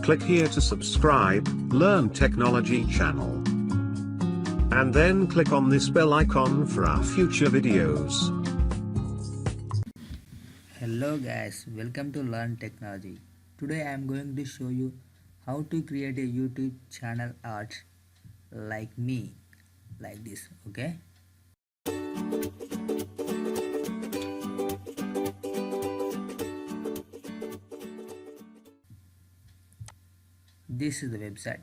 Click here to subscribe, Learn Technology channel. And then click on this bell icon for our future videos. Hello guys, welcome to Learn Technology. Today I am going to show you how to create a YouTube channel art like me, like this, okay? This is the website.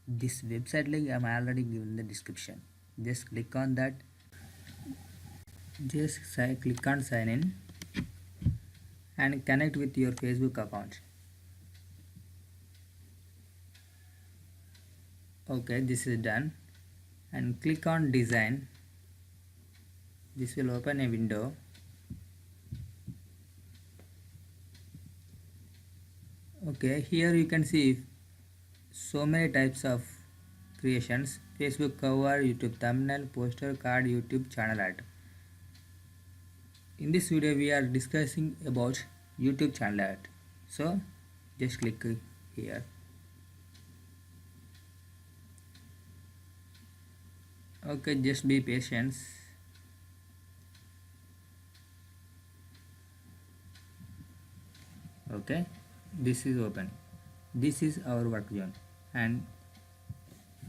This website link I am already given in the description. Just click on that. Click on sign in and connect with your Facebook account. Okay, this is done. And click on design. This will open a window. Okay, here you can see so many types of creations: Facebook cover, YouTube thumbnail, poster, card, YouTube channel art. In this video we are discussing about YouTube channel art. So just click here. Okay, just be patient. Okay, this is open. This is our work zone, and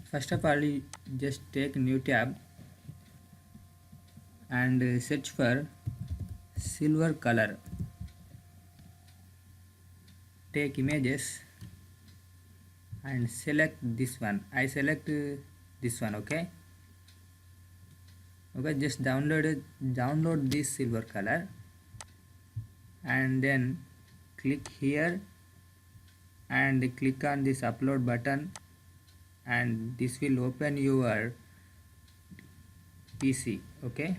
first of all you just take new tab and search for silver color. Take images and select this one. I select this one. Okay, just download this silver color and then click here and click on this upload button, and this will open your PC. Okay,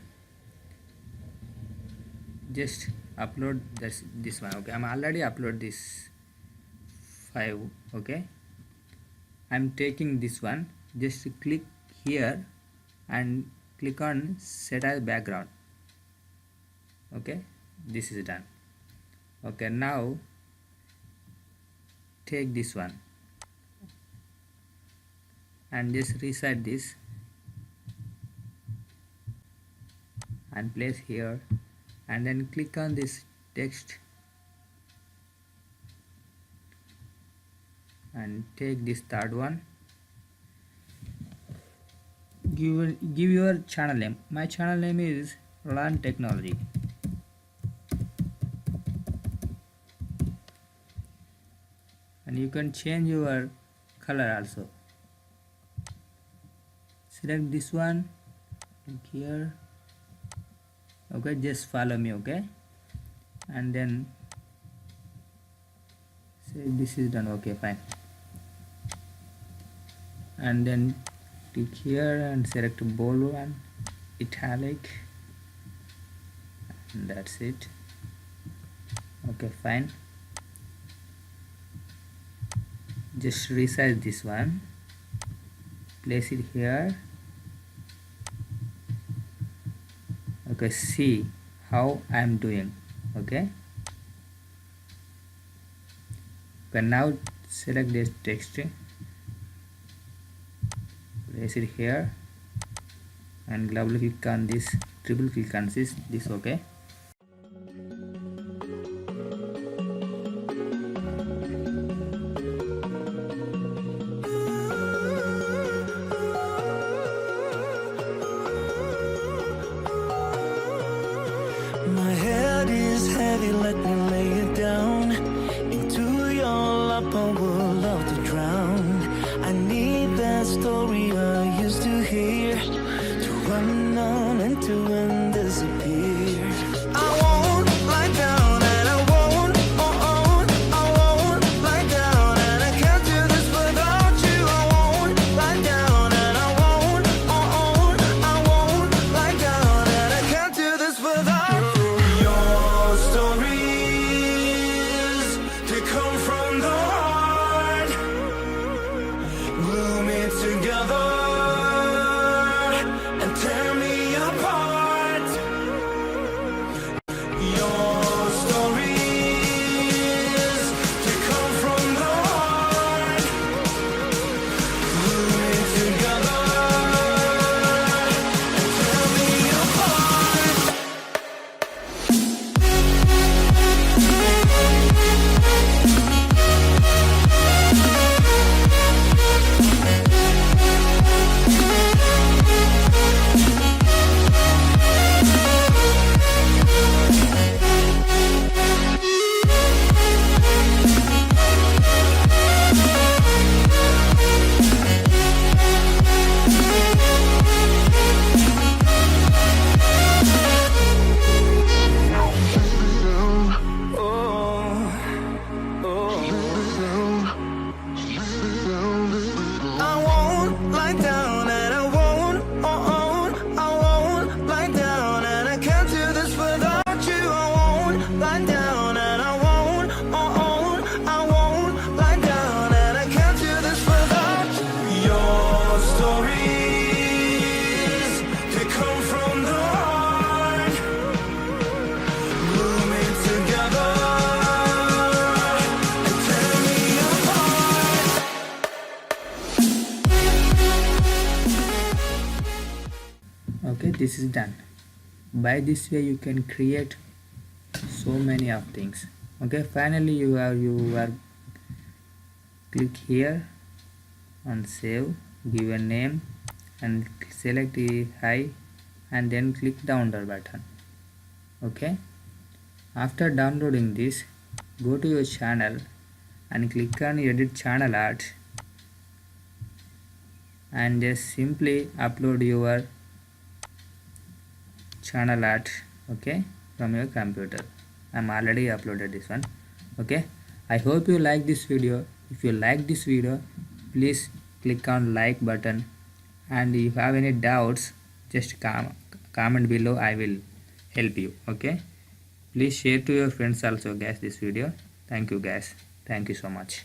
just upload this one. Okay, I'm already upload this file. Okay, I'm taking this one. Just click here and click on set as background. Okay, this is done. Okay, now take this one and just resize this and place here, and then click on this text and take this third one. Give your channel name. My channel name is Learn Technology. And you can change your color also. Select this one, click here. Okay, just follow me. Okay, and then say this is done. Okay, fine. And then click here and select bold one, italic, and that's it. Okay, fine. Just resize this one, place it here. Okay, see how I am doing. Okay, now select this text, place it here, and double click on this, triple click on this. Okay, my head is heavy, let me lay it down. Into your lap I would love to drown. I need that story I used to hear, to run on and to disappear. this is done. By this way you can create so many of things. Okay, finally you are click here and save, give a name and select high and then click download button. Okay, after downloading this, go to your channel and click on edit channel art and just simply upload your channel art, okay, from your computer. I'm already uploaded this one. Okay, I hope you like this video. If you like this video, please click on like button, and if you have any doubts, just comment below. I will help you. Okay, please share to your friends also guys this video. Thank you guys, thank you so much.